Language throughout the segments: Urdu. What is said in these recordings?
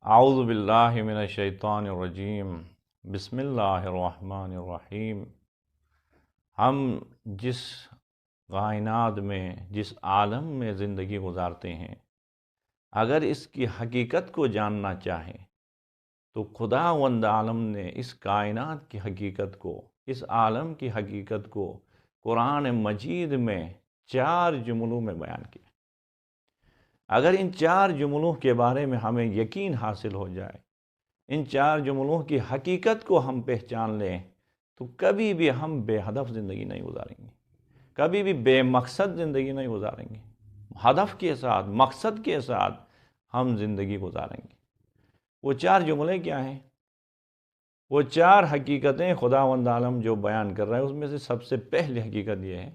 اعوذ باللہ من الشیطان الرجیم، بسم اللہ الرحمن الرحیم۔ ہم جس کائنات میں، جس عالم میں زندگی گزارتے ہیں، اگر اس کی حقیقت کو جاننا چاہیں تو خداوند عالم نے اس کائنات کی حقیقت کو، اس عالم کی حقیقت کو قرآن مجید میں 4 جملوں میں بیان کیا۔ اگر ان 4 جملوں کے بارے میں ہمیں یقین حاصل ہو جائے، ان 4 جملوں کی حقیقت کو ہم پہچان لیں تو کبھی بھی ہم بے ہدف زندگی نہیں گزاریں گے، کبھی بھی بے مقصد زندگی نہیں گزاریں گے، ہدف کے ساتھ، مقصد کے ساتھ ہم زندگی گزاریں گے۔ وہ 4 جملے کیا ہیں؟ وہ 4 حقیقتیں خداوند عالم جو بیان کر رہا ہے، اس میں سے سب سے پہلی حقیقت یہ ہے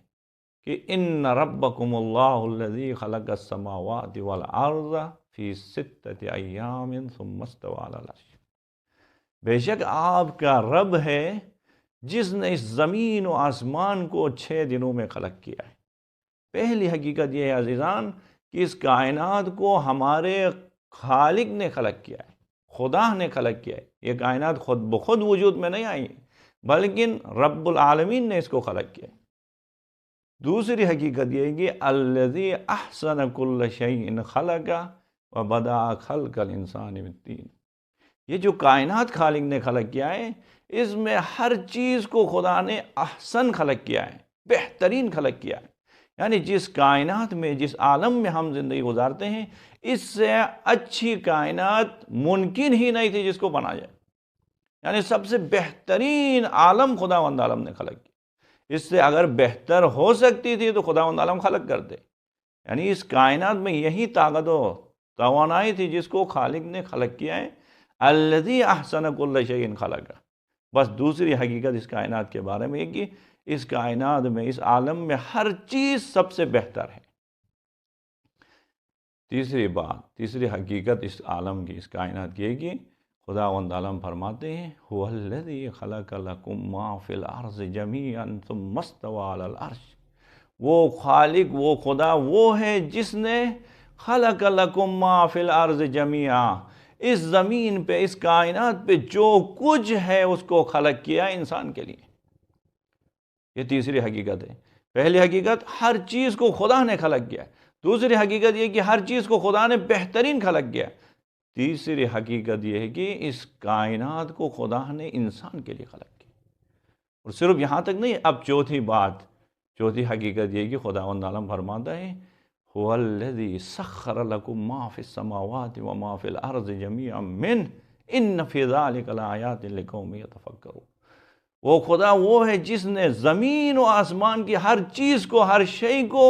کہ ان ربکم اللہ الذی خلق السماوات والارض فی 6 ایام ثم استوی علی العرش۔ بے شک آپ کا رب ہے جس نے اس زمین و آسمان کو 6 دنوں میں خلق کیا ہے۔ پہلی حقیقت یہ ہے عزیزان کہ اس کائنات کو ہمارے خالق نے خلق کیا ہے، خدا نے خلق کیا ہے۔ یہ کائنات خود بخود وجود میں نہیں آئی بلکہ رب العالمین نے اس کو خلق کیا ہے۔ دوسری حقیقت یہ ہے کہ الذی احسن کل شیء خلق وبدأ خلق الانسان من طین۔ یہ جو کائنات خالق نے خلق کیا ہے، اس میں ہر چیز کو خدا نے احسن خلق کیا ہے، بہترین خلق کیا ہے۔ یعنی جس کائنات میں، جس عالم میں ہم زندگی گزارتے ہیں، اس سے اچھی کائنات ممکن ہی نہیں تھی جس کو بنا جائے۔ یعنی سب سے بہترین عالم خداوند عالم نے خلق کیا۔ اس سے اگر بہتر ہو سکتی تھی تو خداوند عالم خلق کرتے۔ یعنی اس کائنات میں یہی طاقت و توانائی تھی جس کو خالق نے خلق کیا ہے۔ الذی احسن کل شیء خلق۔ بس دوسری حقیقت اس کائنات کے بارے میں ہے کہ اس کائنات میں، اس عالم میں ہر چیز سب سے بہتر ہے۔ تیسری حقیقت اس عالم کی، اس کائنات کی ہے کہ خداوند عالم فرماتے ہیں هو الذی خلق لکم ما فی الارض جمیعا ثم استوی علی العرش۔ وہ خالق، وہ خدا وہ ہے جس نے خلق لکم ما فی الارض جمیعا، اس زمین پہ، اس کائنات پہ جو کچھ ہے اس کو خلق کیا انسان کے لیے۔ یہ تیسری حقیقت ہے۔ پہلی حقیقت ہر چیز کو خدا نے خلق کیا۔ دوسری حقیقت یہ کہ ہر چیز کو خدا نے بہترین خلق کیا۔ تیسری حقیقت یہ ہے کہ اس کائنات کو خدا نے انسان کے لیے خلق کیا۔ اور صرف یہاں تک نہیں، اب چوتھی حقیقت یہ ہے کہ خداوند عالم فرماتا ہے هو الذی سخر لکم ما فی السماوات وما فی الارض جمیعا منہ ان فی ذلک لآیات لقوم یتفکرون۔ وہ خدا وہ ہے جس نے زمین و آسمان کی ہر چیز کو، ہر شے کو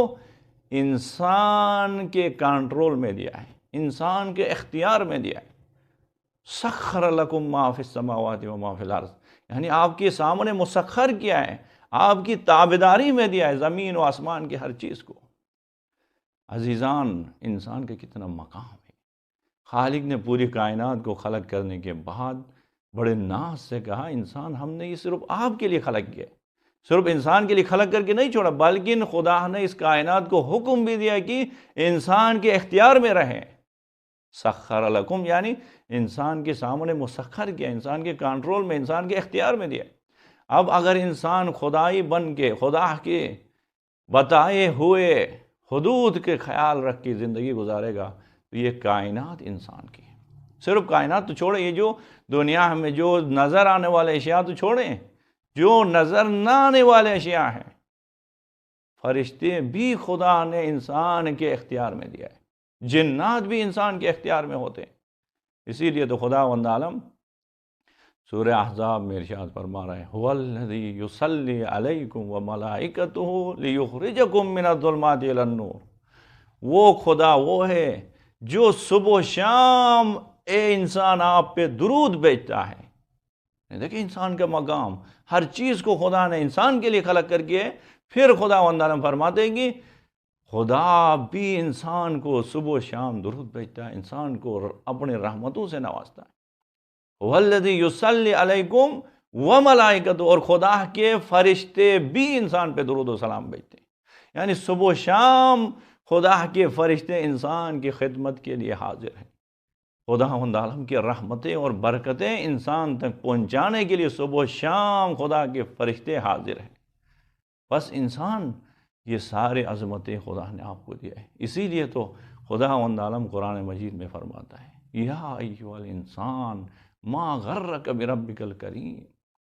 انسان کے کنٹرول میں دیا ہے، انسان کے اختیار میں دیا ہے۔ سخر لکم ما فی السماوات وما فی الارض، یعنی آپ کے سامنے مسخر کیا ہے، آپ کی تابعداری میں دیا ہے زمین و آسمان کی ہر چیز کو۔ عزیزان، انسان کا کتنا مقام ہے۔ خالق نے پوری کائنات کو خلق کرنے کے بعد بڑے ناز سے کہا انسان ہم نے یہ صرف آپ کے لیے خلق کیا، صرف انسان کے لیے خلق کر کے نہیں چھوڑا بلکہ خدا نے اس کائنات کو حکم بھی دیا کہ انسان کے اختیار میں رہیں۔ سخر لکم یعنی انسان کے سامنے مسخر کیا، انسان کے کنٹرول میں، انسان کے اختیار میں دیا۔ اب اگر انسان خدائی بن کے، خدا کے بتائے ہوئے حدود کے خیال رکھ کے زندگی گزارے گا تو یہ کائنات انسان کی ہے۔ صرف کائنات تو چھوڑیں، یہ جو دنیا میں جو نظر آنے والے اشیاء تو چھوڑیں، جو نظر نہ آنے والے اشیاء ہیں، فرشتے بھی خدا نے انسان کے اختیار میں دیا ہے، جنات بھی انسان کے اختیار میں ہوتے ہیں۔ اسی لیے تو خداوند عالم سورہ احزاب میں ارشاد فرما رہے ہیں هو الذی یصلی علیکم وملائکتہ لیخرجکم من الظلمات الی النور۔ وہ خدا وہ ہے جو صبح و شام اے انسان آپ پہ درود بھیجتا ہے۔ دیکھیں انسان کا مقام، ہر چیز کو خدا نے انسان کے لیے خلق کر کے، پھر خداوند عالم فرماتے ہیں کہ خدا بھی انسان کو صبح و شام درود بھیجتا ہے، انسان کو اپنے رحمتوں سے نوازتا ہے۔ والذی یصلی علیکم وملائکتہ، اور خدا کے فرشتے بھی انسان پہ درود و سلام بھیجتے ہیں۔ یعنی صبح و شام خدا کے فرشتے انسان کی خدمت کے لیے حاضر ہیں۔ خداوند عالم کی رحمتیں اور برکتیں انسان تک پہنچانے کے لیے صبح و شام خدا کے فرشتے حاضر ہیں۔ بس انسان یہ سارے عظمتیں خدا نے آپ کو دیا ہے۔ اسی لیے تو خداوند عالم قرآن مجید میں فرماتا ہے یا ایھا الانسان ما غرک بربک الکریم،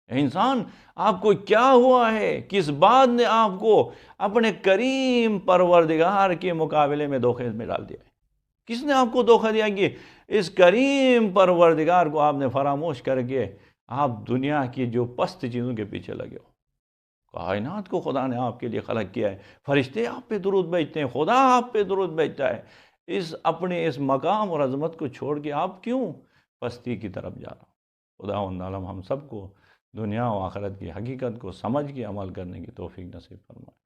اے انسان آپ کو کیا ہوا ہے، کس بات نے آپ کو اپنے کریم پروردگار کے مقابلے میں دھوکے میں ڈال دیا ہے؟ کس نے آپ کو دھوکہ دیا کہ اس کریم پروردگار کو آپ نے فراموش کر کے آپ دنیا کی جو پست چیزوں کے پیچھے لگے ہو؟ کائنات کو خدا نے آپ کے لیے خلق کیا ہے، فرشتے آپ پہ درود بھیجتے ہیں، خدا آپ پہ درود بھیجتا ہے، اپنے اس مقام اور عظمت کو چھوڑ کے آپ کیوں پستی کی طرف جا رہا ہوں؟ خداوند عالم ہم سب کو دنیا و آخرت کی حقیقت کو سمجھ کے عمل کرنے کی توفیق نصیب فرمائے۔